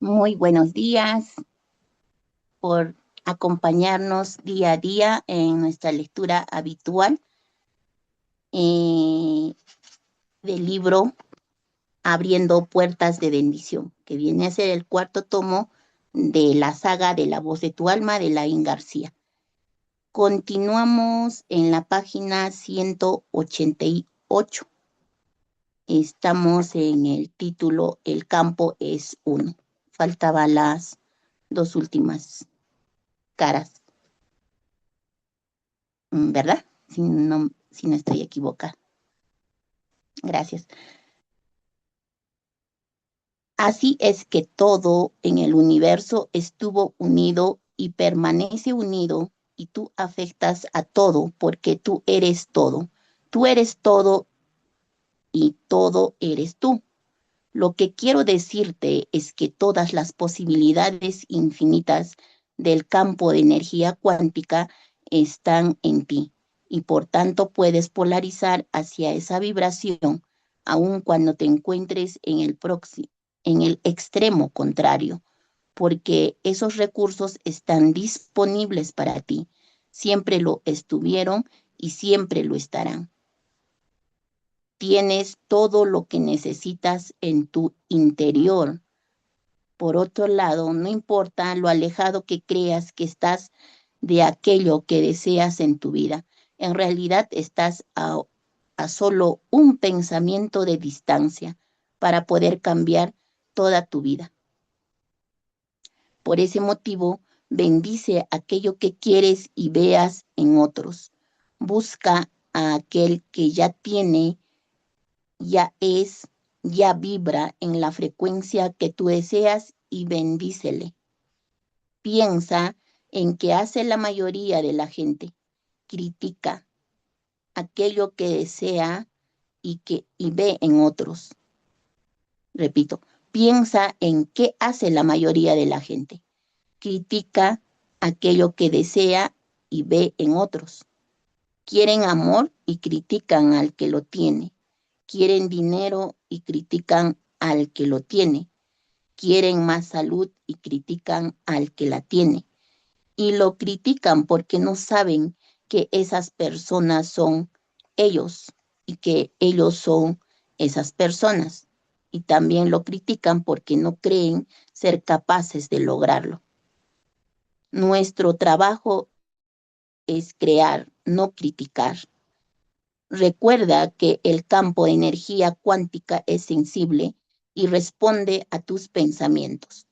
Muy buenos días por acompañarnos día a día en nuestra lectura habitual eh, del libro Abriendo Puertas de Bendición, que viene a ser el cuarto tomo de la saga de La voz de tu alma de Laín García. Continuamos en la página 188. Estamos en el título El campo es uno. Faltaban las dos últimas caras. ¿Verdad? Si no estoy equivocada. Gracias. Así es que todo en el universo estuvo unido y permanece unido y tú afectas a todo porque tú eres todo. Tú eres todo y todo eres tú. Lo que quiero decirte es que todas las posibilidades infinitas del campo de energía cuántica están en ti y por tanto puedes polarizar hacia esa vibración aun cuando te encuentres en el extremo contrario, porque esos recursos están disponibles para ti. Siempre lo estuvieron y siempre lo estarán. Tienes todo lo que necesitas en tu interior. Por otro lado, no importa lo alejado que creas que estás de aquello que deseas en tu vida, en realidad estás a solo un pensamiento de distancia para poder cambiar toda tu vida. Por ese motivo, bendice aquello que quieres y veas en otros. Busca a aquel que ya tiene, ya es, ya vibra en la frecuencia que tú deseas y bendícele. Piensa en que hace la mayoría de la gente. Critica aquello que desea y ve en otros. Repito, piensa en qué hace la mayoría de la gente. Critica aquello que desea y ve en otros. Quieren amor y critican al que lo tiene. Quieren dinero y critican al que lo tiene. Quieren más salud y critican al que la tiene. Y lo critican porque no saben que esas personas son ellos y que ellos son esas personas. Y también lo critican porque no creen ser capaces de lograrlo. Nuestro trabajo es crear, no criticar. Recuerda que el campo de energía cuántica es sensible y responde a tus pensamientos.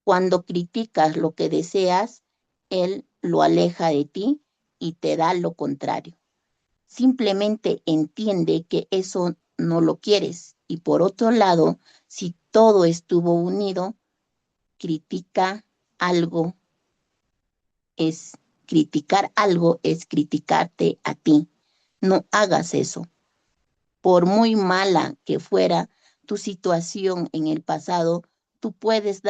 Cuando criticas lo que deseas, él lo aleja de ti y te da lo contrario. Simplemente entiende que eso no lo quieres. Y por otro lado, si todo estuvo unido, critica algo es criticar algo, es criticarte a ti. No hagas eso. Por muy mala que fuera tu situación en el pasado, tú puedes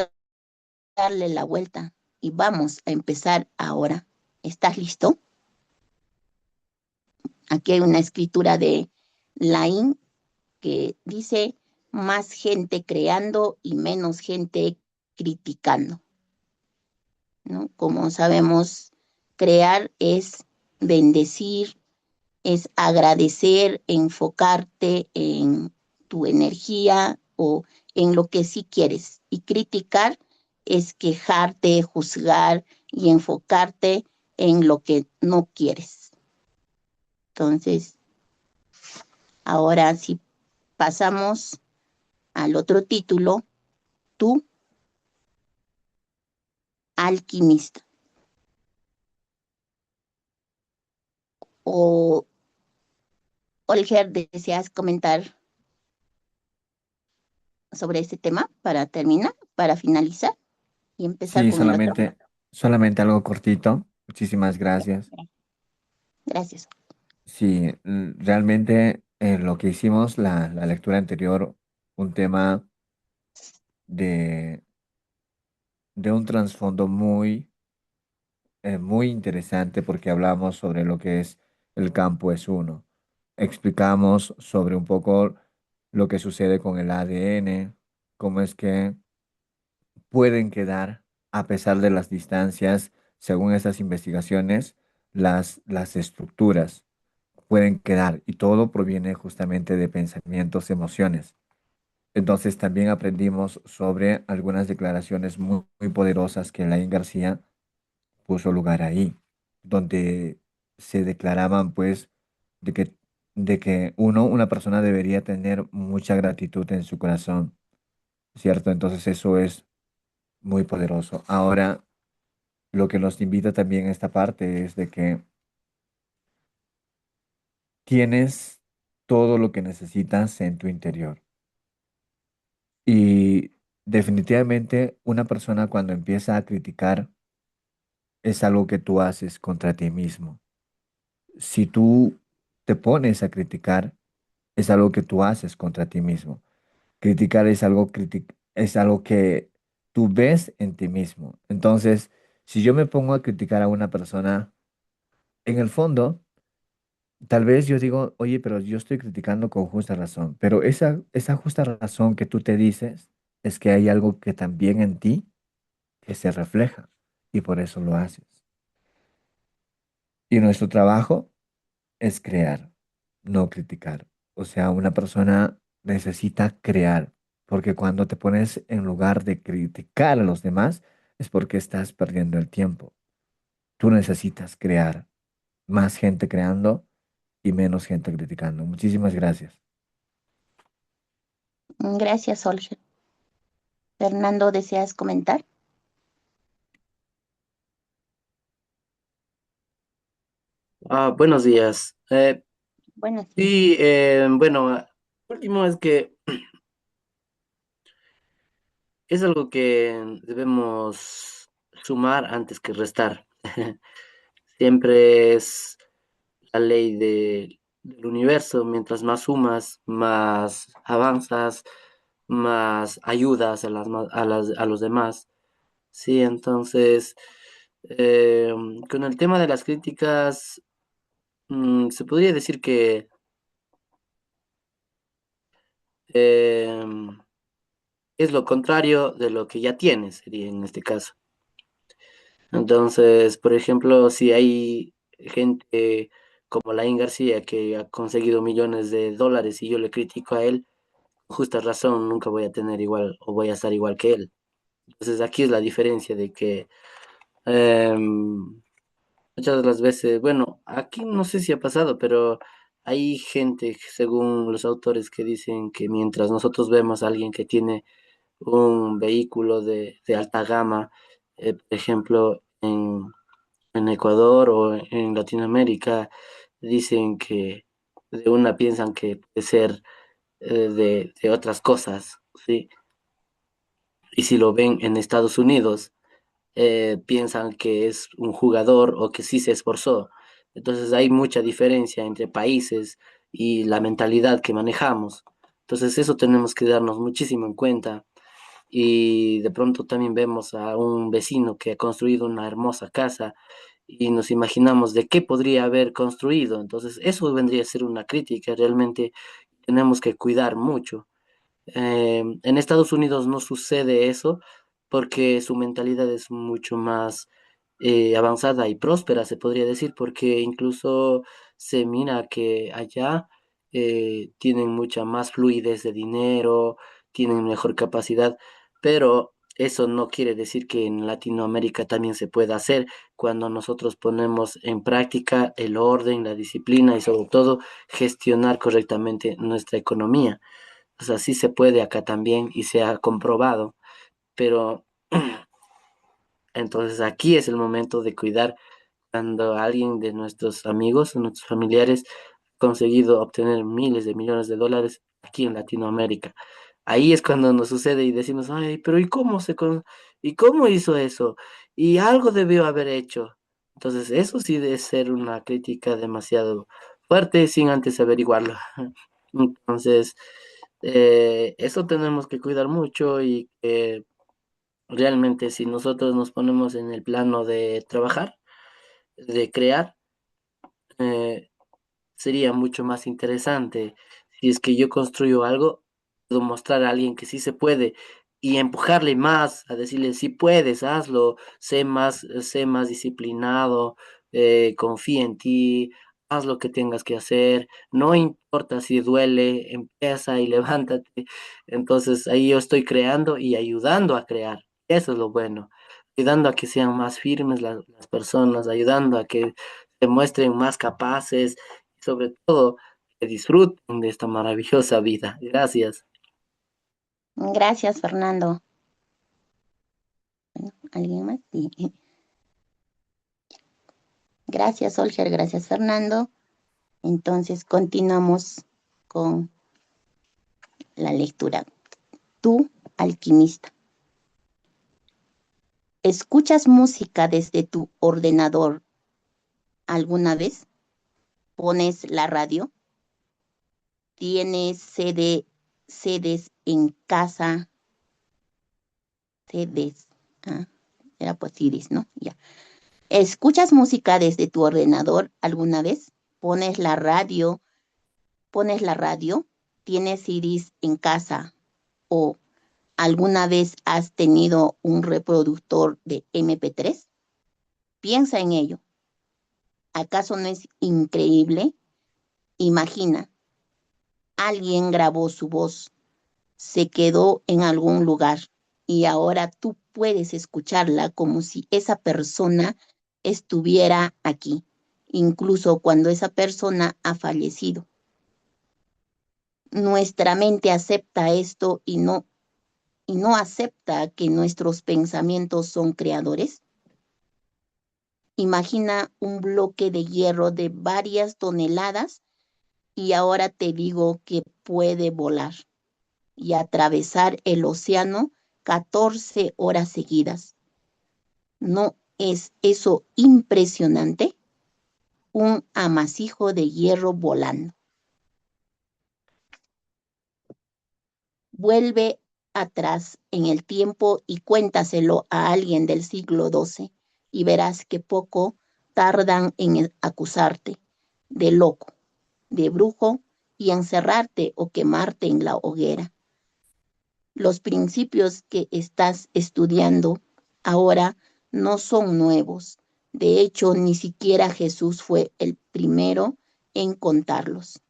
darle la vuelta y vamos a empezar ahora. ¿Estás listo? Aquí hay una escritura de Laín que dice más gente creando y menos gente criticando, ¿no? Como sabemos, crear es bendecir, es agradecer, enfocarte en tu energía o en lo que sí quieres. Y criticar es quejarte, juzgar y enfocarte en lo que no quieres. Entonces, ahora sí pasamos al otro título, tú, alquimista. O, Olger, ¿deseas comentar sobre este tema para terminar, para finalizar y empezar Sí, con el otro? solamente algo cortito. Muchísimas gracias. Gracias. Sí, realmente lo que hicimos, la lectura anterior, un tema de, de un trasfondo muy interesante porque hablamos sobre lo que es el campo es uno. Explicamos sobre un poco lo que sucede con el ADN, cómo es que pueden quedar, a pesar de las distancias, según esas investigaciones, las estructuras pueden quedar y todo proviene justamente de pensamientos, emociones. Entonces también aprendimos sobre algunas declaraciones muy poderosas que Laín García puso lugar ahí, donde se declaraban pues de que, una persona debería tener mucha gratitud en su corazón, ¿cierto? Entonces eso es muy poderoso. Ahora, lo que nos invita también a esta parte es de que tienes todo lo que necesitas en tu interior. Y definitivamente una persona cuando empieza a criticar es algo que tú haces contra ti mismo. Si tú te pones a criticar, es algo que tú haces contra ti mismo. Criticar es algo que tú ves en ti mismo. Entonces, si yo me pongo a criticar a una persona, en el fondo, tal vez yo digo, oye, pero yo estoy criticando con justa razón. Pero esa justa razón que tú te dices es que hay algo que también en ti que se refleja y por eso lo haces. Y nuestro trabajo es crear, no criticar. O sea, una persona necesita crear, porque cuando te pones en lugar de criticar a los demás, es porque estás perdiendo el tiempo. Tú necesitas crear, más gente creando y menos gente criticando. Muchísimas gracias. Gracias, Olger. Fernando, ¿deseas comentar? Buenos días. Buenos días. Sí, bueno, último es que es algo que debemos sumar antes que restar. Siempre es la ley del universo. Mientras más sumas, más avanzas, más ayudas a a los demás. Sí, entonces, eh, con el tema de las críticas, se podría decir que em, es lo contrario de lo que ya tienes, sería en este caso. Entonces, por ejemplo, si hay gente como Laín García que ha conseguido millones de dólares y yo le critico a él, justa razón, nunca voy a tener igual o voy a estar igual que él. Entonces, aquí es la diferencia de que muchas de las veces, bueno, aquí no sé si ha pasado, pero hay gente, según los autores, que dicen que mientras nosotros vemos a alguien que tiene un vehículo de alta gama, por ejemplo, en Ecuador o en Latinoamérica, dicen que de una piensan que puede ser de otras cosas, ¿sí? Y si lo ven en Estados Unidos, piensan que es un jugador o que sí se esforzó. Entonces hay mucha diferencia entre países y la mentalidad que manejamos. Entonces eso tenemos que darnos muchísimo en cuenta y de pronto también vemos a un vecino que ha construido una hermosa casa y nos imaginamos de qué podría haber construido. Entonces, eso vendría a ser una crítica. Realmente tenemos que cuidar mucho. En Estados Unidos no sucede eso porque su mentalidad es mucho más avanzada y próspera, se podría decir, porque incluso se mira que allá tienen mucha más fluidez de dinero, tienen mejor capacidad, pero eso no quiere decir que en Latinoamérica también se pueda hacer cuando nosotros ponemos en práctica el orden, la disciplina y sobre todo gestionar correctamente nuestra economía. O sea, sí se puede acá también y se ha comprobado, pero entonces aquí es el momento de cuidar cuando alguien de nuestros amigos o nuestros familiares ha conseguido obtener miles de millones de dólares aquí en Latinoamérica. Ahí es cuando nos sucede y decimos, ay, pero ¿y cómo hizo eso? Y algo debió haber hecho. Entonces, eso sí debe ser una crítica demasiado fuerte sin antes averiguarlo. Entonces, eso tenemos que cuidar mucho y que realmente si nosotros nos ponemos en el plano de trabajar, de crear, eh, sería mucho más interesante. Si es que yo construyo algo, puedo mostrar a alguien que sí se puede, y empujarle más, a decirle, si puedes, hazlo, sé más disciplinado, confía en ti, haz lo que tengas que hacer, no importa si duele, empieza y levántate. Entonces ahí yo estoy creando y ayudando a crear, eso es lo bueno, ayudando a que sean más firmes las personas, ayudando a que se muestren más capaces y sobre todo que disfruten de esta maravillosa vida. Gracias. Gracias, Fernando. Bueno, ¿alguien más? Sí. Gracias, Olger. Gracias, Fernando. Entonces, continuamos con la lectura. Tú, alquimista. ¿Escuchas música desde tu ordenador alguna vez? ¿Pones la radio? ¿Tienes CDs en casa? CDs. Ah, era pues CDs, ¿no? Ya. ¿Escuchas música desde tu ordenador alguna vez? ¿Pones la radio? ¿Pones la radio? ¿Tienes CDs en casa? ¿O alguna vez has tenido un reproductor de MP3? Piensa en ello. ¿Acaso no es increíble? Imagina, alguien grabó su voz, se quedó en algún lugar y ahora tú puedes escucharla como si esa persona estuviera aquí, incluso cuando esa persona ha fallecido. Nuestra mente acepta esto y no acepta que nuestros pensamientos son creadores. Imagina un bloque de hierro de varias toneladas y ahora te digo que puede volar y atravesar el océano 14 horas seguidas. ¿No es eso impresionante? Un amasijo de hierro volando. Vuelve atrás en el tiempo y cuéntaselo a alguien del siglo XII y verás que poco tardan en acusarte de loco, de brujo y encerrarte o quemarte en la hoguera. Los principios que estás estudiando ahora no son nuevos. De hecho, ni siquiera Jesús fue el primero en contarlos.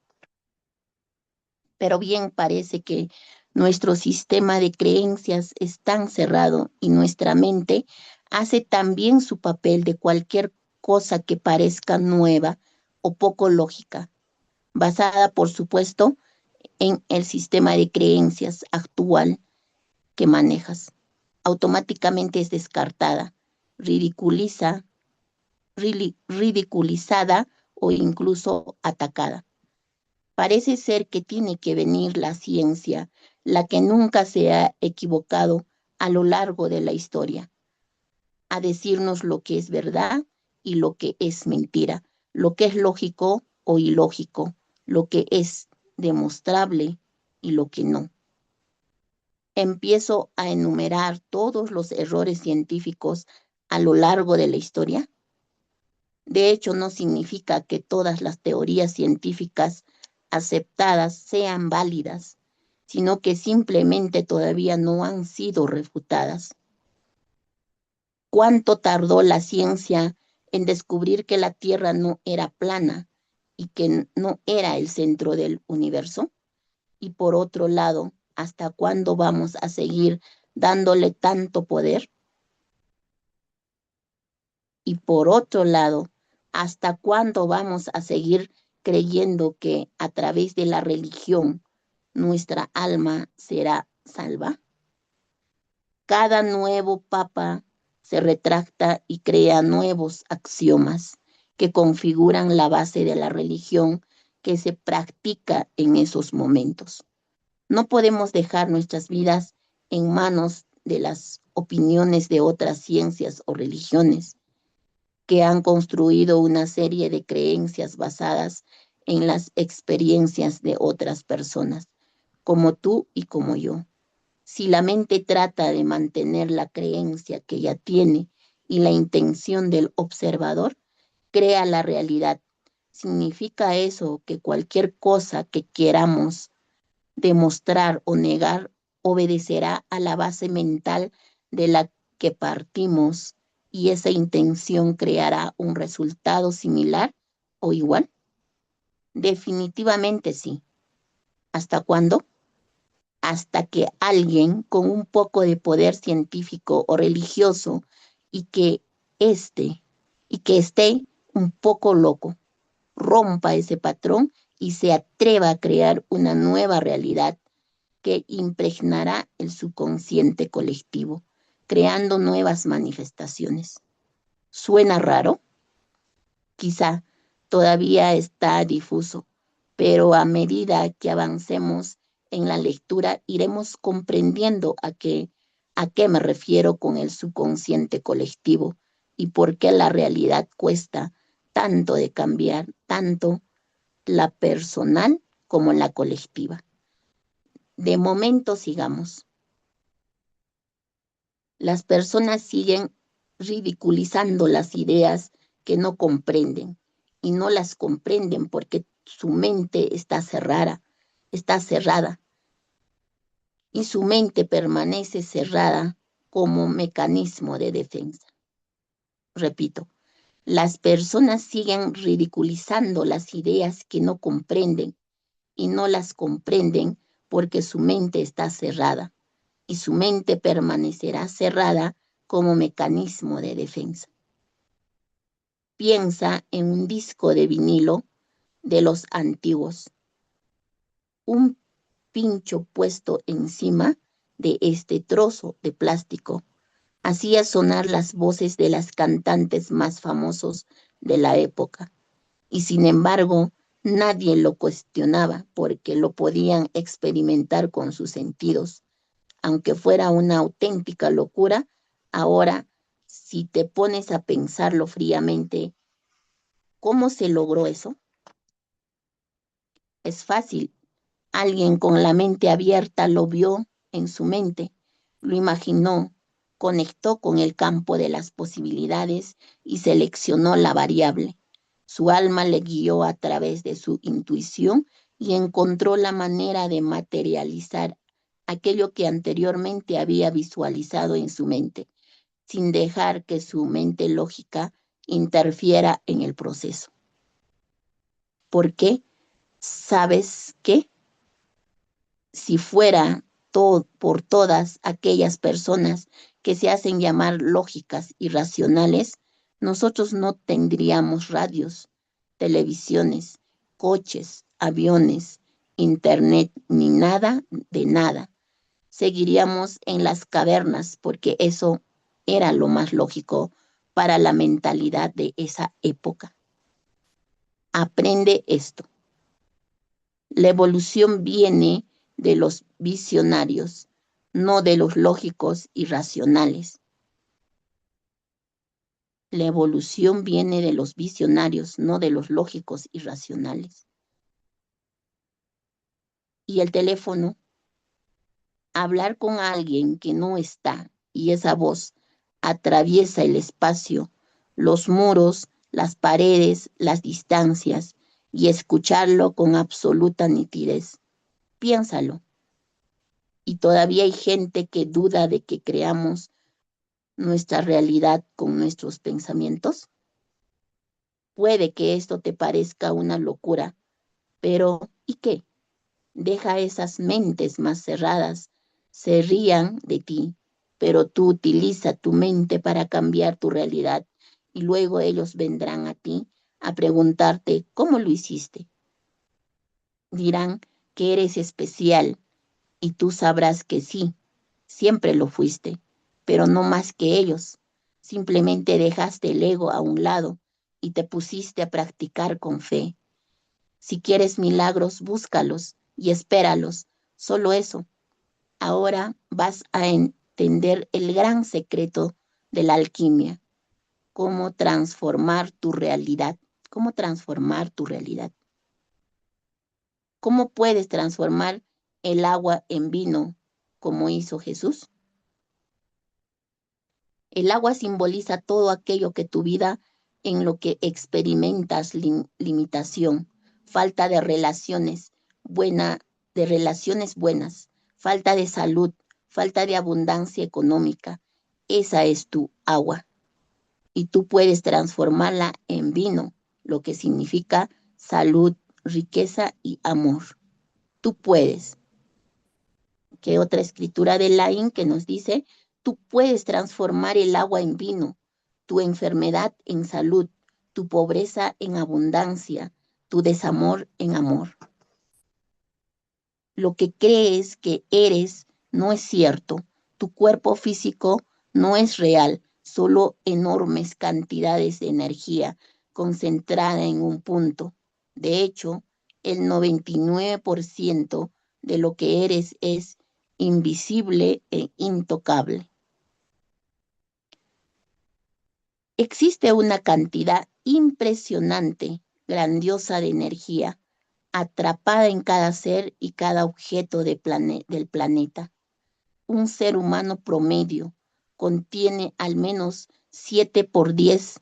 Pero bien parece que nuestro sistema de creencias es tan cerrado y nuestra mente hace también su papel de cualquier cosa que parezca nueva o poco lógica, basada, por supuesto, en el sistema de creencias actual que manejas. Automáticamente es descartada, ridiculizada o incluso atacada. Parece ser que tiene que venir la ciencia, la que nunca se ha equivocado a lo largo de la historia, a decirnos lo que es verdad y lo que es mentira, lo que es lógico o ilógico, lo que es demostrable y lo que no. Empiezo a enumerar todos los errores científicos a lo largo de la historia. De hecho, no significa que todas las teorías científicas aceptadas sean válidas, sino que simplemente todavía no han sido refutadas. ¿Cuánto tardó la ciencia en descubrir que la Tierra no era plana y que no era el centro del universo? Y por otro lado, ¿hasta cuándo vamos a seguir dándole tanto poder? Y por otro lado, ¿hasta cuándo vamos a seguir creyendo que a través de la religión nuestra alma será salva? Cada nuevo papa se retracta y crea nuevos axiomas que configuran la base de la religión que se practica en esos momentos. No podemos dejar nuestras vidas en manos de las opiniones de otras ciencias o religiones que han construido una serie de creencias basadas en las experiencias de otras personas, como tú y como yo. Si la mente trata de mantener la creencia que ya tiene y la intención del observador, crea la realidad. ¿Significa eso que cualquier cosa que queramos demostrar o negar obedecerá a la base mental de la que partimos y esa intención creará un resultado similar o igual. Definitivamente sí. ¿Hasta cuándo? Hasta que alguien con un poco de poder científico o religioso y que esté, y que esté un poco loco, rompa ese patrón y se atreva a crear una nueva realidad que impregnará el subconsciente colectivo, creando nuevas manifestaciones. ¿Suena raro? Quizá todavía está difuso, pero a medida que avancemos en la lectura iremos comprendiendo a qué me refiero con el subconsciente colectivo y por qué la realidad cuesta tanto de cambiar, tanto la personal como la colectiva. De momento sigamos. Las personas siguen ridiculizando las ideas que no comprenden y no las comprenden porque su mente está cerrada y su mente permanece cerrada como mecanismo de defensa. Repito, las personas siguen ridiculizando las ideas que no comprenden y no las comprenden porque su mente está cerrada y su mente permanecerá cerrada como mecanismo de defensa. Piensa en un disco de vinilo de los antiguos, un pincho puesto encima de este trozo de plástico hacía sonar las voces de las cantantes más famosos de la época y sin embargo nadie lo cuestionaba porque lo podían experimentar con sus sentidos. Aunque fuera una auténtica locura, ahora si te pones a pensarlo fríamente, ¿cómo se logró eso? Es fácil. Alguien con la mente abierta lo vio en su mente, lo imaginó, conectó con el campo de las posibilidades y seleccionó la variable. Su alma le guió a través de su intuición y encontró la manera de materializar aquello que anteriormente había visualizado en su mente, sin dejar que su mente lógica interfiera en el proceso. ¿Por qué? ¿Sabes qué? Si fuera por todas aquellas personas que se hacen llamar lógicas y racionales, nosotros no tendríamos radios, televisiones, coches, aviones, internet, ni nada de nada. Seguiríamos en las cavernas porque eso era lo más lógico para la mentalidad de esa época. Aprende esto. La evolución viene de los visionarios, no de los lógicos y racionales. La evolución viene de los visionarios, no de los lógicos y racionales. Y el teléfono, hablar con alguien que no está y esa voz atraviesa el espacio, los muros, las paredes, las distancias y escucharlo con absoluta nitidez. Piénsalo. Y todavía hay gente que duda de que creamos nuestra realidad con nuestros pensamientos. Puede que esto te parezca una locura, pero ¿y qué? Deja esas mentes más cerradas, se rían de ti, pero tú utiliza tu mente para cambiar tu realidad y luego ellos vendrán a ti a preguntarte cómo lo hiciste. Dirán que eres especial y tú sabrás que sí, siempre lo fuiste, pero no más que ellos. Simplemente dejaste el ego a un lado y te pusiste a practicar con fe. Si quieres milagros, búscalos y espéralos. Solo eso. Ahora vas a entender el gran secreto de la alquimia. Cómo transformar tu realidad. Cómo transformar tu realidad. ¿Cómo puedes transformar el agua en vino como hizo Jesús? El agua simboliza todo aquello que tu vida en lo que experimentas limitación, falta de relaciones buenas, falta de salud, falta de abundancia económica. Esa es tu agua. Y tú puedes transformarla en vino, lo que significa salud, riqueza y amor. Tú puedes. Que otra escritura de Laín que nos dice, tú puedes transformar el agua en vino, tu enfermedad en salud, tu pobreza en abundancia, tu desamor en amor. Lo que crees que eres no es cierto. Tu cuerpo físico no es real, solo enormes cantidades de energía concentrada en un punto. De hecho, el 99% de lo que eres es invisible e intocable. Existe una cantidad impresionante, grandiosa de energía atrapada en cada ser y cada objeto del planeta. Un ser humano promedio contiene al menos 7 por 10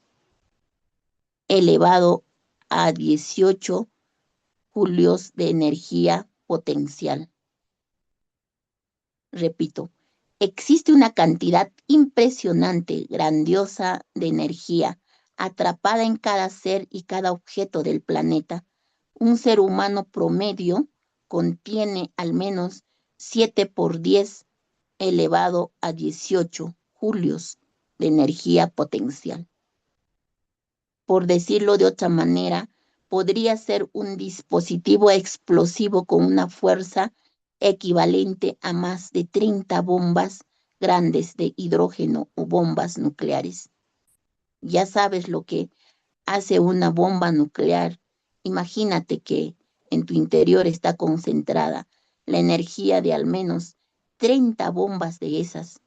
elevado a 18 julios de energía potencial. Repito, existe una cantidad impresionante, grandiosa de energía atrapada en cada ser y cada objeto del planeta. Un ser humano promedio contiene al menos 7 por 10 elevado a 18 julios de energía potencial. Por decirlo de otra manera, podría ser un dispositivo explosivo con una fuerza equivalente a más de 30 bombas grandes de hidrógeno o bombas nucleares. Ya sabes lo que hace una bomba nuclear. Imagínate que en tu interior está concentrada la energía de al menos 30 bombas de esas.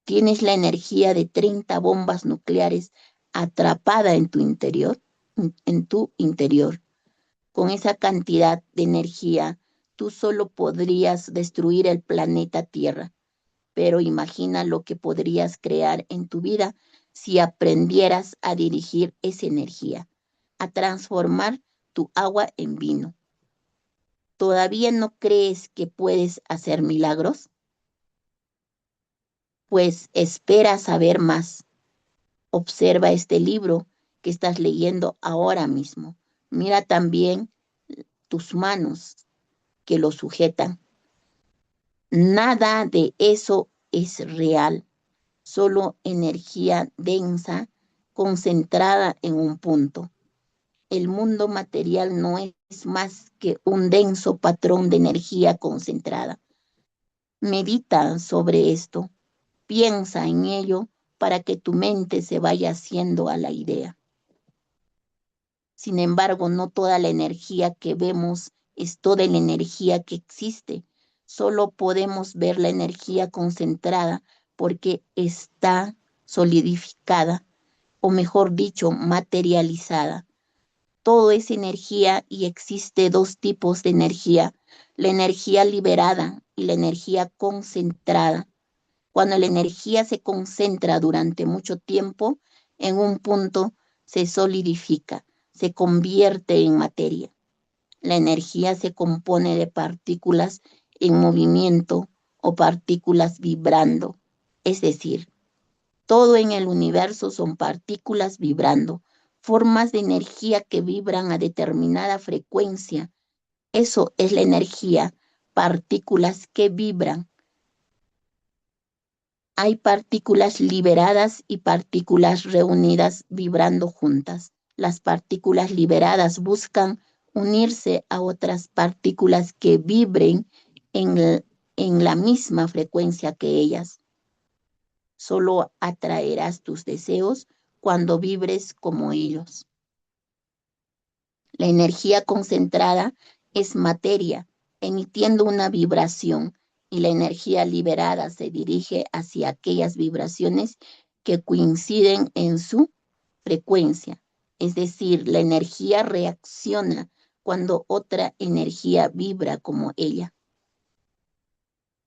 Tienes la energía de 30 bombas nucleares atrapada en tu interior, Con esa cantidad de energía, tú solo podrías destruir el planeta Tierra. Pero imagina lo que podrías crear en tu vida si aprendieras a dirigir esa energía, a transformar tu agua en vino. ¿Todavía no crees que puedes hacer milagros? Pues espera saber más. Observa este libro que estás leyendo ahora mismo. Mira también tus manos que lo sujetan. Nada de eso es real, solo energía densa concentrada en un punto. El mundo material no es más que un denso patrón de energía concentrada. Medita sobre esto, piensa en ello para que tu mente se vaya haciendo a la idea. Sin embargo, no toda la energía que vemos es toda la energía que existe. Solo podemos ver la energía concentrada porque está solidificada, o mejor dicho, materializada. Todo es energía y existe dos tipos de energía, la energía liberada y la energía concentrada. Cuando la energía se concentra durante mucho tiempo en un punto, se solidifica, se convierte en materia. La energía se compone de partículas en movimiento o partículas vibrando. Es decir, todo en el universo son partículas vibrando, formas de energía que vibran a determinada frecuencia. Eso es la energía, partículas que vibran. Hay partículas liberadas y partículas reunidas vibrando juntas. Las partículas liberadas buscan unirse a otras partículas que vibren en la misma frecuencia que ellas. Solo atraerás tus deseos cuando vibres como ellos. La energía concentrada es materia, emitiendo una vibración, y la energía liberada se dirige hacia aquellas vibraciones que coinciden en su frecuencia. Es decir, la energía reacciona cuando otra energía vibra como ella.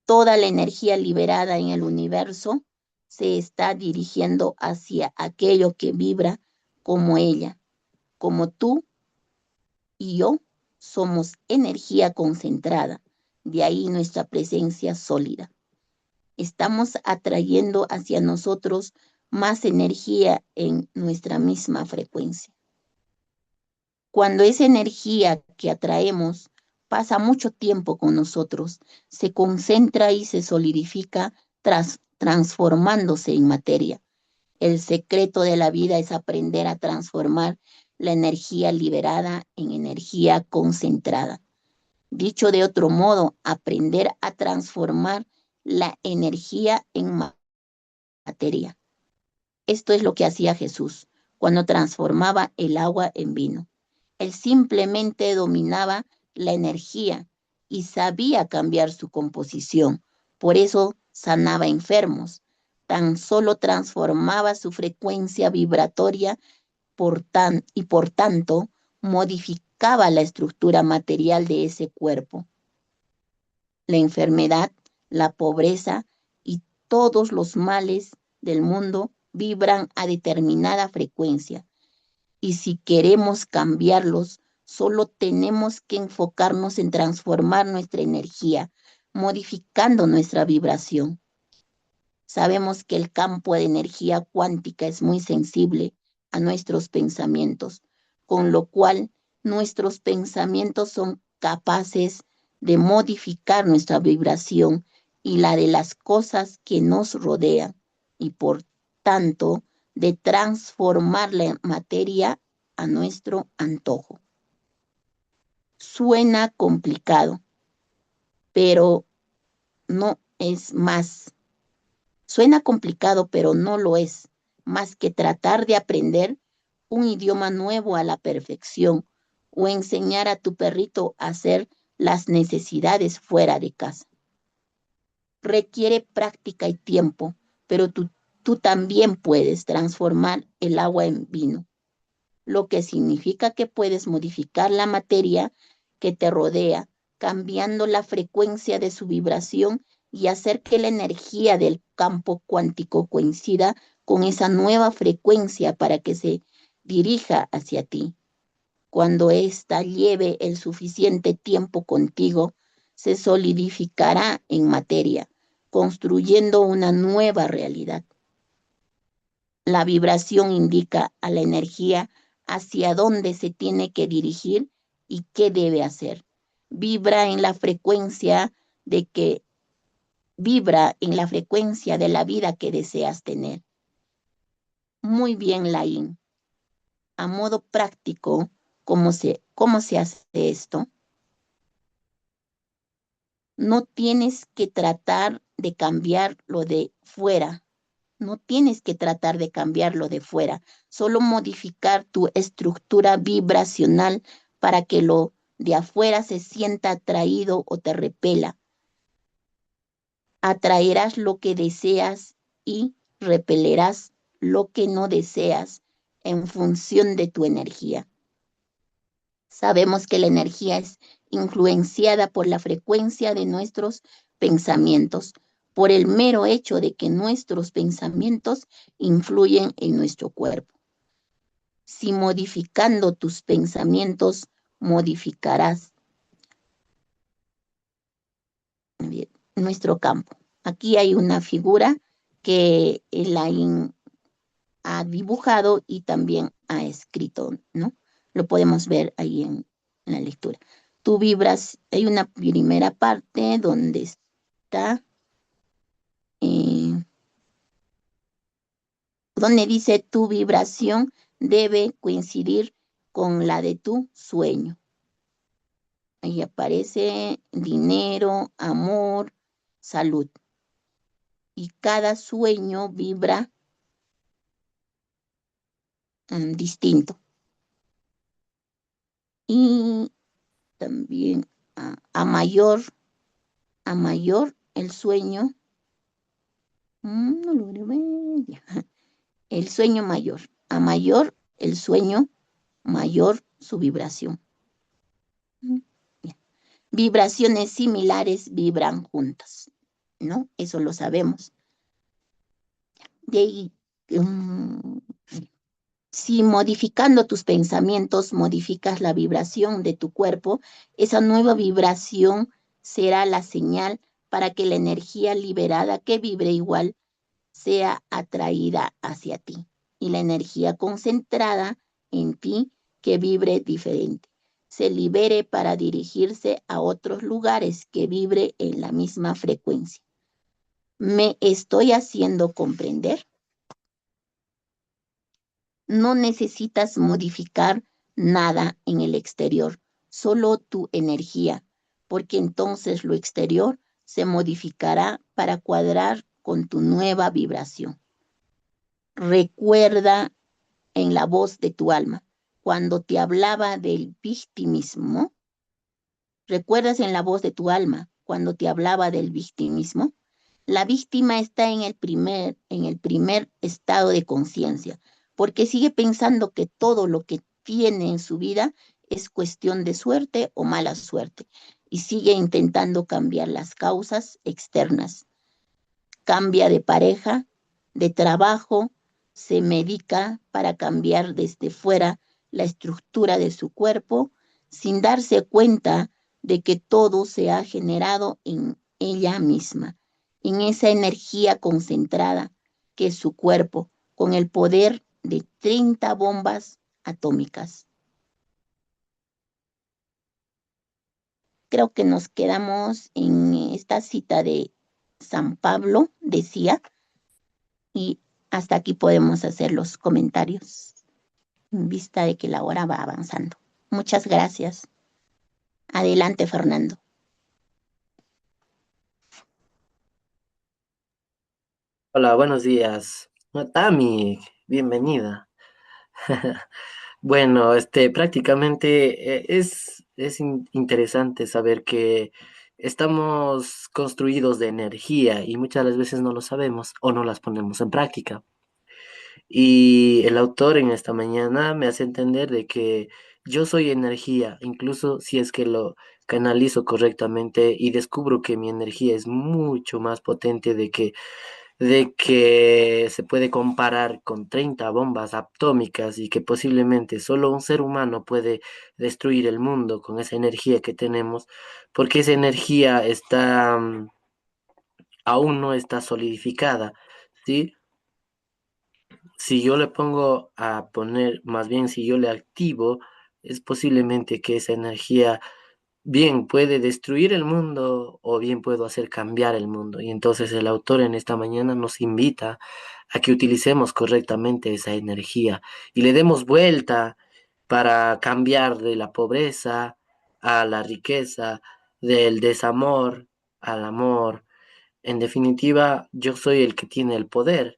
Toda la energía liberada en el universo se está dirigiendo hacia aquello que vibra como ella. Como tú y yo somos energía concentrada, De ahí nuestra presencia sólida. Estamos atrayendo hacia nosotros más energía en nuestra misma frecuencia. Cuando esa energía que atraemos pasa mucho tiempo con nosotros, se concentra y se solidifica transformándose en materia. El secreto de la vida es aprender a transformar la energía liberada en energía concentrada. Dicho de otro modo, aprender a transformar la energía en materia. Esto es lo que hacía Jesús cuando transformaba el agua en vino. Él simplemente dominaba la energía y sabía cambiar su composición. Por eso sanaba enfermos. Tan solo transformaba su frecuencia vibratoria y por tanto modificaba la estructura material de ese cuerpo. La enfermedad, la pobreza y todos los males del mundo vibran a determinada frecuencia. Y si queremos cambiarlos, solo tenemos que enfocarnos en transformar nuestra energía, modificando nuestra vibración. Sabemos que el campo de energía cuántica es muy sensible a nuestros pensamientos, con lo cual nuestros pensamientos son capaces de modificar nuestra vibración y la de las cosas que nos rodean, y por tanto de transformar la materia a nuestro antojo. Suena complicado, pero no es más. Suena complicado, pero no lo es, más que tratar de aprender un idioma nuevo a la perfección o enseñar a tu perrito a hacer las necesidades fuera de casa. Requiere práctica y tiempo, pero tú también puedes transformar el agua en vino, lo que significa que puedes modificar la materia que te rodea, cambiando la frecuencia de su vibración y hacer que la energía del campo cuántico coincida con esa nueva frecuencia para que se dirija hacia ti. Cuando ésta lleve el suficiente tiempo contigo, se solidificará en materia, construyendo una nueva realidad. La vibración indica a la energía hacia dónde se tiene que dirigir y qué debe hacer. Vibra en la frecuencia de la vida que deseas tener. Muy bien, Laín. A modo práctico, ¿cómo se hace esto? No tienes que tratar de cambiar lo de fuera. No tienes que tratar de cambiarlo de fuera, solo modificar tu estructura vibracional para que lo de afuera se sienta atraído o te repela. Atraerás lo que deseas y repelerás lo que no deseas en función de tu energía. Sabemos que la energía es influenciada por la frecuencia de nuestros pensamientos, por el mero hecho de que nuestros pensamientos influyen en nuestro cuerpo. Si modificando tus pensamientos, modificarás nuestro campo. Aquí hay una figura que Elaine ha dibujado y también ha escrito, ¿no? Lo podemos ver ahí en la lectura. Tú vibras, hay una primera parte donde está donde dice tu vibración debe coincidir con la de tu sueño. Ahí aparece dinero, amor, salud. Y cada sueño vibra distinto. Y también a mayor el sueño, no lo veo. El sueño mayor, a mayor el sueño, mayor su vibración. Vibraciones similares vibran juntas, ¿no? Eso lo sabemos. De ahí, si modificando tus pensamientos modificas la vibración de tu cuerpo, esa nueva vibración será la señal para que la energía liberada que vibre igual sea atraída hacia ti y la energía concentrada en ti que vibre diferente se libere para dirigirse a otros lugares que vibre en la misma frecuencia. ¿Me estoy haciendo comprender? No necesitas modificar nada en el exterior, solo tu energía, porque entonces lo exterior se modificará para cuadrar con tu nueva vibración. Recuerda en la voz de tu alma, cuando te hablaba del victimismo, ¿recuerdas en la voz de tu alma cuando te hablaba del victimismo? La víctima está en el primer estado de conciencia, porque sigue pensando que todo lo que tiene en su vida es cuestión de suerte o mala suerte, y sigue intentando cambiar las causas externas. Cambia de pareja, de trabajo, se medica para cambiar desde fuera la estructura de su cuerpo, sin darse cuenta de que todo se ha generado en ella misma, en esa energía concentrada que es su cuerpo, con el poder de 30 bombas atómicas. Creo que nos quedamos en esta cita de San Pablo, decía, y hasta aquí podemos hacer los comentarios en vista de que la hora va avanzando. Muchas gracias. Adelante, Fernando. Hola, buenos días. Tami, bienvenida. Bueno, prácticamente interesante saber que estamos construidos de energía y muchas las veces no lo sabemos o no las ponemos en práctica. Y el autor en esta mañana me hace entender de que yo soy energía, incluso si es que lo canalizo correctamente y descubro que mi energía es mucho más potente de que se puede comparar con 30 bombas atómicas y que posiblemente solo un ser humano puede destruir el mundo con esa energía que tenemos, porque esa energía aún no está solidificada, ¿sí? Si yo le pongo a poner, más bien si yo le activo, es posiblemente que esa energía bien puede destruir el mundo o bien puedo hacer cambiar el mundo. Y entonces el autor en esta mañana nos invita a que utilicemos correctamente esa energía y le demos vuelta para cambiar de la pobreza a la riqueza, del desamor al amor. En definitiva, yo soy el que tiene el poder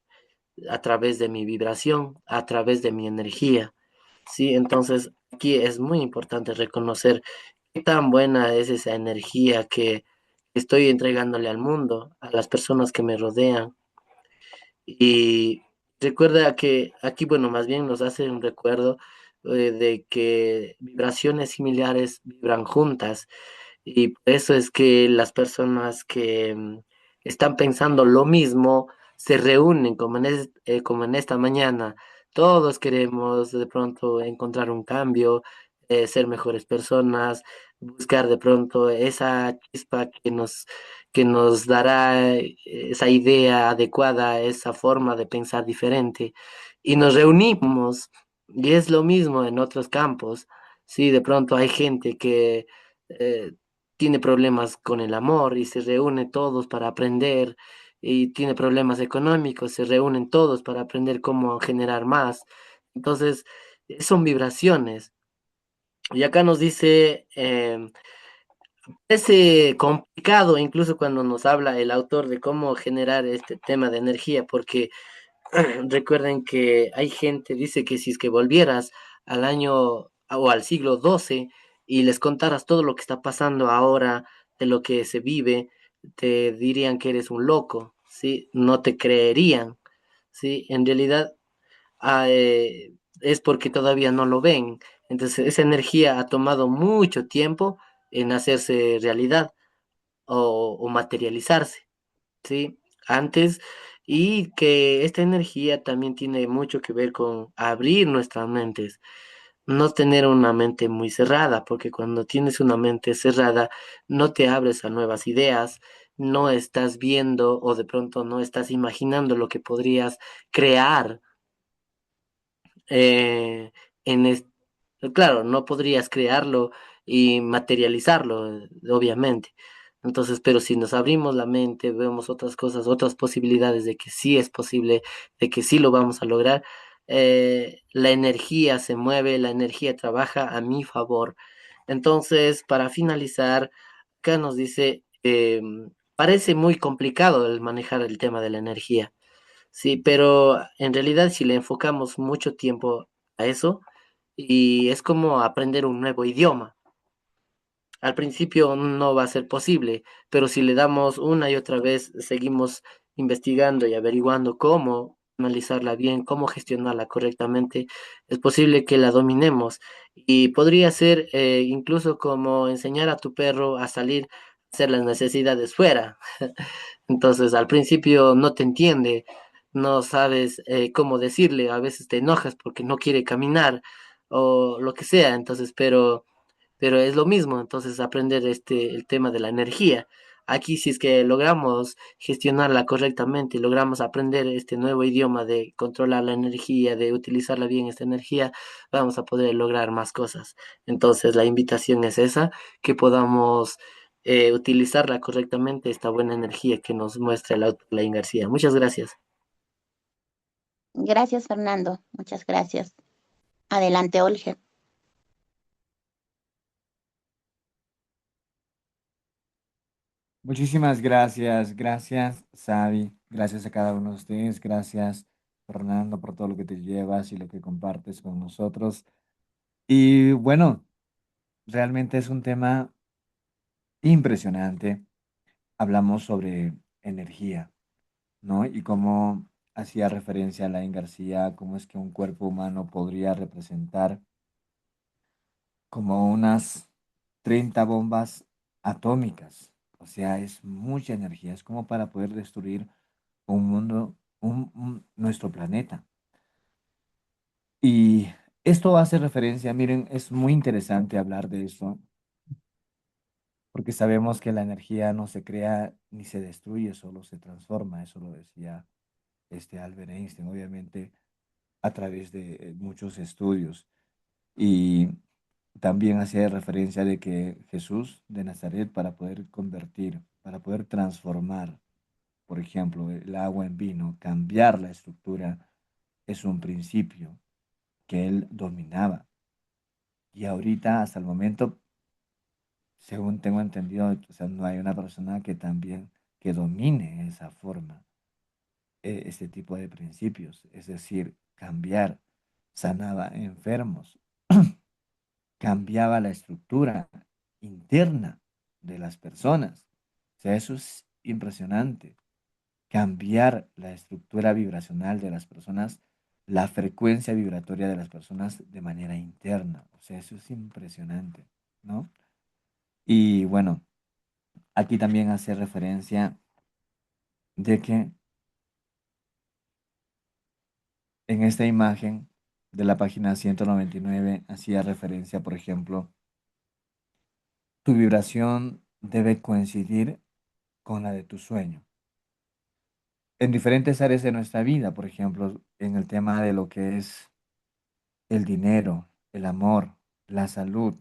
a través de mi vibración, a través de mi energía. Sí, entonces aquí es muy importante reconocer qué tan buena es esa energía que estoy entregándole al mundo, a las personas que me rodean. Y recuerda que aquí, bueno, más bien nos hace un recuerdo de que vibraciones similares vibran juntas. Y por eso es que las personas que están pensando lo mismo se reúnen como en esta mañana. Todos queremos de pronto encontrar un cambio, ser mejores personas, buscar de pronto esa chispa que nos dará esa idea adecuada, esa forma de pensar diferente. Y nos reunimos, y es lo mismo en otros campos. Sí, de pronto hay gente que eh, tiene problemas con el amor y se reúne todos para aprender, y tiene problemas económicos, se reúnen todos para aprender cómo generar más. Entonces, son vibraciones. Y acá nos dice, es complicado incluso cuando nos habla el autor de cómo generar este tema de energía, porque recuerden que hay gente, dice que si es que volvieras al año o al siglo XII y les contaras todo lo que está pasando ahora, de lo que se vive, te dirían que eres un loco, ¿sí? No te creerían, ¿sí? En realidad es porque todavía no lo ven. Entonces, esa energía ha tomado mucho tiempo en hacerse realidad o materializarse. ¿Sí? Antes, y que esta energía también tiene mucho que ver con abrir nuestras mentes. no tener una mente muy cerrada, porque cuando tienes una mente cerrada, no te abres a nuevas ideas, no estás viendo o de pronto no estás imaginando lo que podrías crear eh, en es- claro, no podrías crearlo y materializarlo, obviamente. Entonces, pero si nos abrimos la mente, vemos otras cosas, otras posibilidades de que sí es posible, de que sí lo vamos a lograr, la energía se mueve, la energía trabaja a mi favor. Entonces, para finalizar, acá nos dice, parece muy complicado el manejar el tema de la energía. Sí, pero en realidad si le enfocamos mucho tiempo a eso, y es como aprender un nuevo idioma. Al principio no va a ser posible, pero si le damos una y otra vez, seguimos investigando y averiguando cómo analizarla bien, cómo gestionarla correctamente, es posible que la dominemos. Y podría ser incluso como enseñar a tu perro a salir a hacer las necesidades fuera. Entonces, al principio no te entiende, no sabes cómo decirle, a veces te enojas porque no quiere caminar o lo que sea, entonces, pero es lo mismo, entonces aprender el tema de la energía. Aquí, si es que logramos gestionarla correctamente, logramos aprender este nuevo idioma de controlar la energía, de utilizarla bien esta energía, vamos a poder lograr más cosas. Entonces, la invitación es esa, que podamos utilizarla correctamente, esta buena energía que nos muestra el autor Lain García. Muchas gracias. Gracias, Fernando. Muchas gracias. Adelante, Olger. Muchísimas gracias, gracias, Sabi, gracias a cada uno de ustedes, gracias, Fernando, por todo lo que te llevas y lo que compartes con nosotros. Y bueno, realmente es un tema impresionante. Hablamos sobre energía, ¿no? Y cómo hacía referencia a Lain García, cómo es que un cuerpo humano podría representar como unas 30 bombas atómicas. O sea, es mucha energía, es como para poder destruir un mundo, nuestro planeta. Y esto hace referencia, miren, es muy interesante hablar de esto, porque sabemos que la energía no se crea ni se destruye, solo se transforma. Eso lo decía este Albert Einstein, obviamente a través de muchos estudios. Y también hacía referencia de que Jesús de Nazaret, para poder convertir, para poder transformar, por ejemplo, el agua en vino, cambiar la estructura, es un principio que él dominaba. Y ahorita, hasta el momento, según tengo entendido, o sea, no hay una persona que también que domine esa forma, este tipo de principios, es decir, cambiar, sanaba enfermos, cambiaba la estructura interna de las personas. O sea, eso es impresionante. Cambiar la estructura vibracional de las personas, la frecuencia vibratoria de las personas de manera interna. O sea, eso es impresionante, ¿no? Y bueno, aquí también hace referencia de que en esta imagen de la página 199 hacía referencia, por ejemplo, tu vibración debe coincidir con la de tu sueño. En diferentes áreas de nuestra vida, por ejemplo, en el tema de lo que es el dinero, el amor, la salud.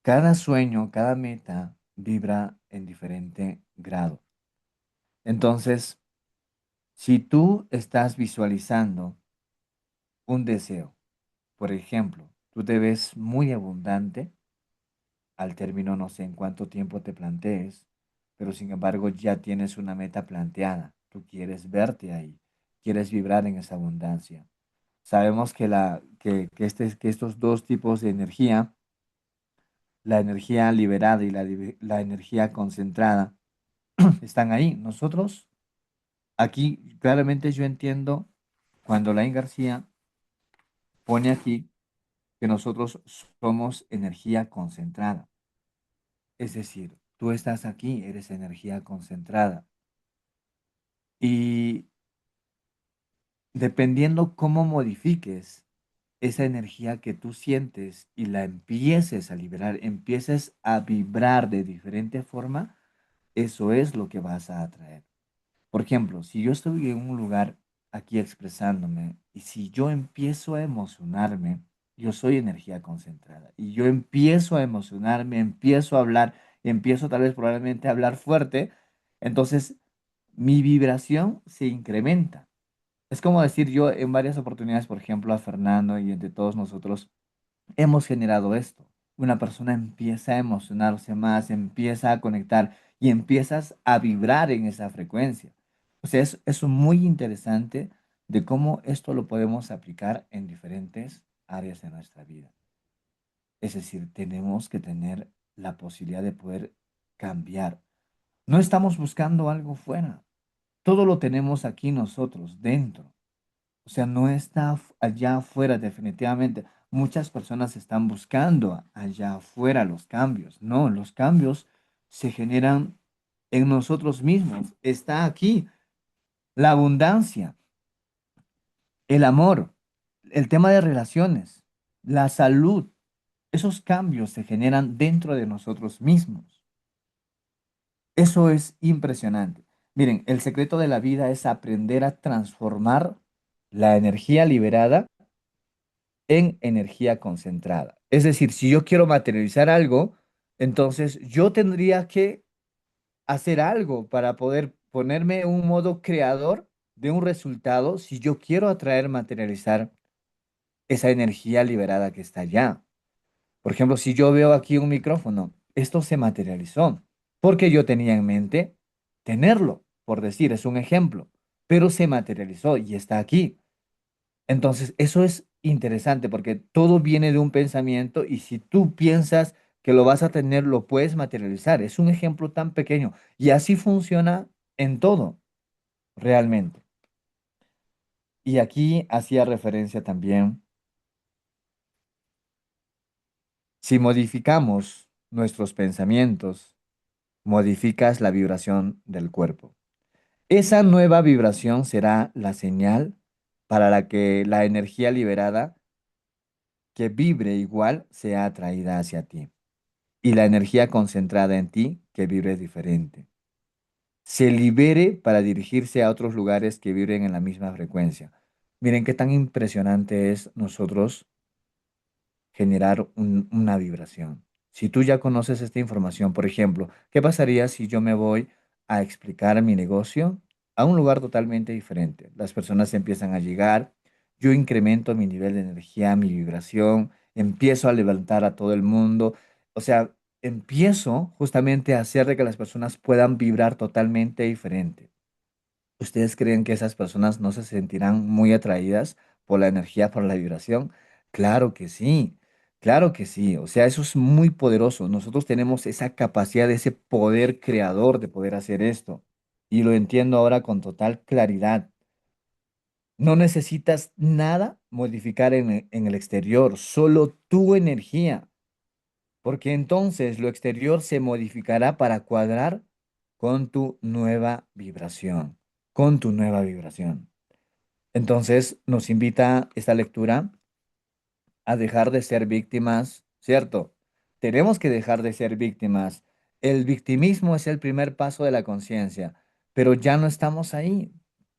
Cada sueño, cada meta vibra en diferente grado. Entonces, si tú estás visualizando un deseo, por ejemplo, tú te ves muy abundante al término, no sé en cuánto tiempo te plantees, pero sin embargo ya tienes una meta planteada. Tú quieres verte ahí, quieres vibrar en esa abundancia. Sabemos que, que estos dos tipos de energía, la energía liberada y la energía concentrada, están ahí. Nosotros, aquí claramente yo entiendo cuando Lain García pone aquí que nosotros somos energía concentrada. Es decir, tú estás aquí, eres energía concentrada. Y dependiendo cómo modifiques esa energía que tú sientes y la empieces a liberar, empieces a vibrar de diferente forma, eso es lo que vas a atraer. Por ejemplo, si yo estoy en un lugar aquí expresándome y si yo empiezo a emocionarme, yo soy energía concentrada y yo empiezo a emocionarme, empiezo a hablar, empiezo tal vez probablemente a hablar fuerte, entonces mi vibración se incrementa. Es como decir yo en varias oportunidades, por ejemplo, a Fernando y entre todos nosotros, hemos generado esto. Una persona empieza a emocionarse más, empieza a conectar y empiezas a vibrar en esa frecuencia. O sea, es muy interesante de cómo esto lo podemos aplicar en diferentes áreas de nuestra vida. Es decir, tenemos que tener la posibilidad de poder cambiar. No estamos buscando algo fuera. Todo lo tenemos aquí nosotros, dentro. O sea, no está allá afuera definitivamente. Muchas personas están buscando allá afuera los cambios. No, los cambios se generan en nosotros mismos. Está aquí la abundancia, el amor, el tema de relaciones, la salud. Esos cambios se generan dentro de nosotros mismos. Eso es impresionante. Miren, el secreto de la vida es aprender a transformar la energía liberada en energía concentrada. Es decir, si yo quiero materializar algo, entonces yo tendría que hacer algo para poder ponerme en un modo creador de un resultado si yo quiero atraer, materializar esa energía liberada que está allá. Por ejemplo, si yo veo aquí un micrófono, esto se materializó porque yo tenía en mente tenerlo, por decir, es un ejemplo, pero se materializó y está aquí. Entonces, eso es interesante porque todo viene de un pensamiento y si tú piensas que lo vas a tener, lo puedes materializar. Es un ejemplo tan pequeño y así funciona en todo, realmente. Y aquí hacía referencia también, si modificamos nuestros pensamientos, modificas la vibración del cuerpo. Esa nueva vibración será la señal para la que la energía liberada que vibre igual sea atraída hacia ti. Y la energía concentrada en ti que vibre diferente. Se libere para dirigirse a otros lugares que vibren en la misma frecuencia. Miren qué tan impresionante es nosotros generar una vibración. Si tú ya conoces esta información, por ejemplo, ¿qué pasaría si yo me voy a explicar mi negocio a un lugar totalmente diferente? Las personas empiezan a llegar, yo incremento mi nivel de energía, mi vibración, empiezo a levantar a todo el mundo, o sea, empiezo justamente a hacer de que las personas puedan vibrar totalmente diferente. ¿Ustedes creen que esas personas no se sentirán muy atraídas por la energía, por la vibración? Claro que sí, claro que sí. O sea, eso es muy poderoso. Nosotros tenemos esa capacidad, ese poder creador de poder hacer esto. Y lo entiendo ahora con total claridad. No necesitas nada modificar en el exterior, solo tu energía, porque entonces lo exterior se modificará para cuadrar con tu nueva vibración, con tu nueva vibración. Entonces nos invita esta lectura a dejar de ser víctimas, ¿cierto? Tenemos que dejar de ser víctimas. El victimismo es el primer paso de la conciencia, pero ya no estamos ahí.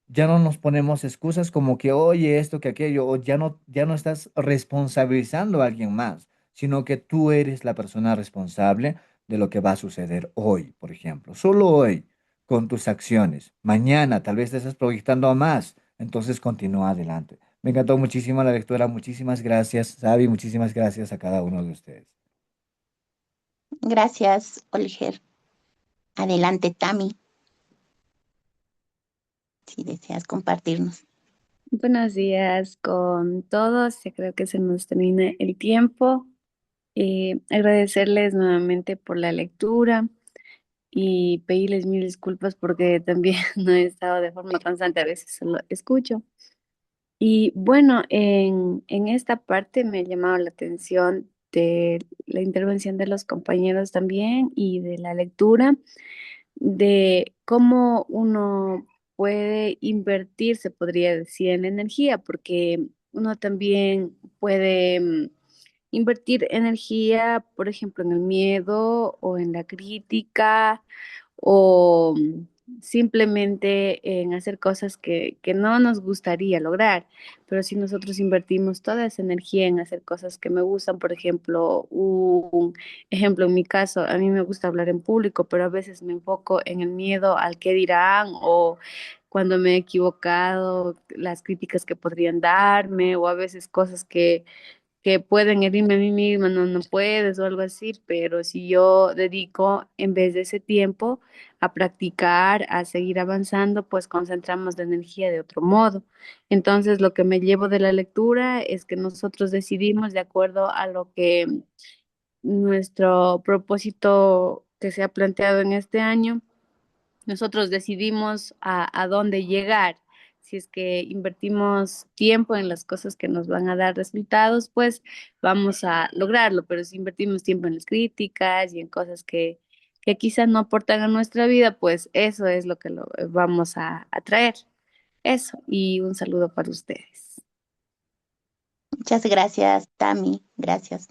Ya no nos ponemos excusas como que, oye, esto, que aquello, o ya no estás responsabilizando a alguien más, sino que tú eres la persona responsable de lo que va a suceder hoy, por ejemplo. Solo hoy, con tus acciones. Mañana tal vez te estás proyectando a más, entonces continúa adelante. Me encantó muchísimo la lectura. Muchísimas gracias, Sabi. Muchísimas gracias a cada uno de ustedes. Gracias, Olger. Adelante, Tami, si deseas compartirnos. Buenos días con todos. Ya creo que se nos termina el tiempo. Agradecerles nuevamente por la lectura y pedirles mil disculpas porque también no he estado de forma constante, a veces solo escucho. Y bueno, en esta parte me ha llamado la atención de la intervención de los compañeros también y de la lectura, de cómo uno puede invertir, se podría decir, en la energía, porque uno también puede invertir energía, por ejemplo, en el miedo o en la crítica o simplemente en hacer cosas que no nos gustaría lograr. Pero si nosotros invertimos toda esa energía en hacer cosas que me gustan, por ejemplo, un ejemplo en mi caso, a mí me gusta hablar en público, pero a veces me enfoco en el miedo al qué dirán o cuando me he equivocado, las críticas que podrían darme o a veces cosas que pueden herirme a mí misma, no, no puedes o algo así, pero si yo dedico en vez de ese tiempo a practicar, a seguir avanzando, pues concentramos la energía de otro modo. Entonces, lo que me llevo de la lectura es que nosotros decidimos de acuerdo a lo que nuestro propósito que se ha planteado en este año nosotros decidimos a dónde llegar. Si es que invertimos tiempo en las cosas que nos van a dar resultados, pues vamos a lograrlo. Pero si invertimos tiempo en las críticas y en cosas que quizás no aportan a nuestra vida, pues eso es lo que vamos a traer. Eso, y un saludo para ustedes. Muchas gracias, Tami. Gracias.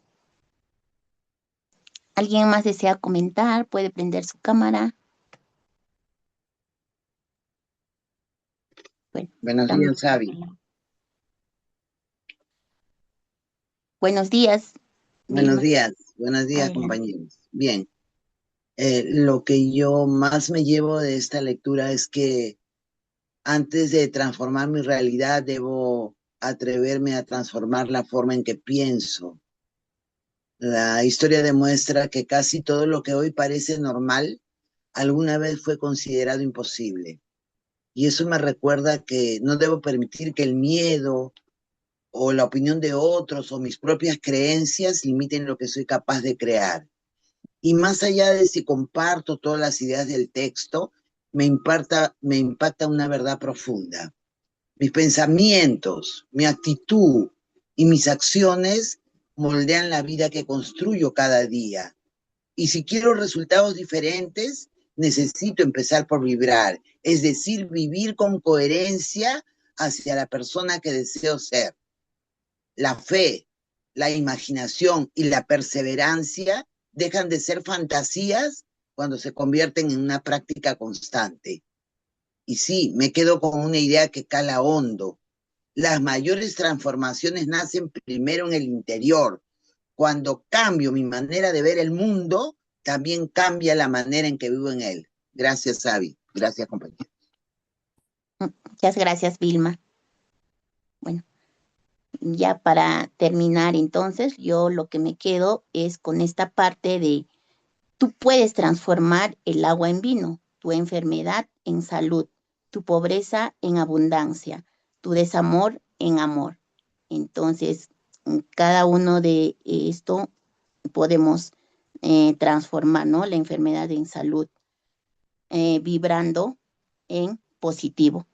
¿Alguien más desea comentar? Puede prender su cámara. Bueno, Buenos Tami. días, Xavi. Buenos días, Buenos Vilma. días, Adelante. compañeros. Bien, lo que yo más me llevo de esta lectura es que antes de transformar mi realidad, debo atreverme a transformar la forma en que pienso. La historia demuestra que casi todo lo que hoy parece normal, alguna vez fue considerado imposible. Y eso me recuerda que no debo permitir que el miedo o la opinión de otros o mis propias creencias limiten lo que soy capaz de crear. Y más allá de si comparto todas las ideas del texto, me impacta una verdad profunda. Mis pensamientos, mi actitud y mis acciones moldean la vida que construyo cada día. Y si quiero resultados diferentes, necesito empezar por vibrar, es decir, vivir con coherencia hacia la persona que deseo ser. La fe, la imaginación y la perseverancia dejan de ser fantasías cuando se convierten en una práctica constante. Y sí, me quedo con una idea que cala hondo. Las mayores transformaciones nacen primero en el interior. Cuando cambio mi manera de ver el mundo, también cambia la manera en que vivo en él. Gracias, Xavi. Gracias, compañero. Muchas gracias, Vilma. Bueno, ya para terminar entonces, yo lo que me quedo es con esta parte de tú puedes transformar el agua en vino, tu enfermedad en salud, tu pobreza en abundancia, tu desamor en amor. Entonces, cada uno de esto podemos transformar, ¿no? La enfermedad en salud, vibrando en positivo.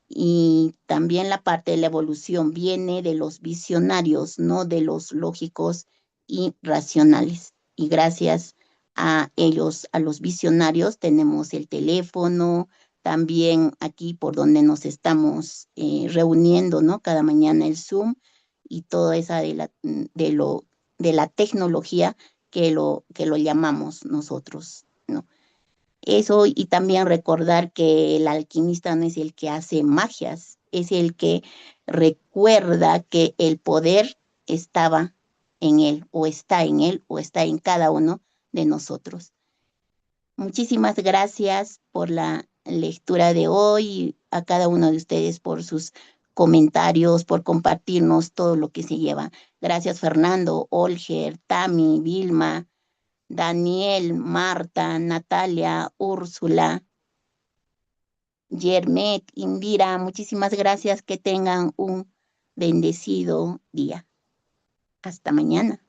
Y también la parte de la evolución viene de los visionarios, no de los lógicos y racionales. Y gracias a ellos, a los visionarios, tenemos el teléfono, también aquí por donde nos estamos reuniendo, ¿no? Cada mañana el Zoom y toda esa de la tecnología que lo llamamos nosotros, ¿no? Eso y también recordar que el alquimista no es el que hace magias, es el que recuerda que el poder estaba en él o está en cada uno de nosotros. Muchísimas gracias por la lectura de hoy y a cada uno de ustedes por sus comentarios, por compartirnos todo lo que se lleva. Gracias Fernando, Olger, Tami, Vilma, Daniel, Marta, Natalia, Úrsula, Yermet, Indira, muchísimas gracias. Que tengan un bendecido día. Hasta mañana.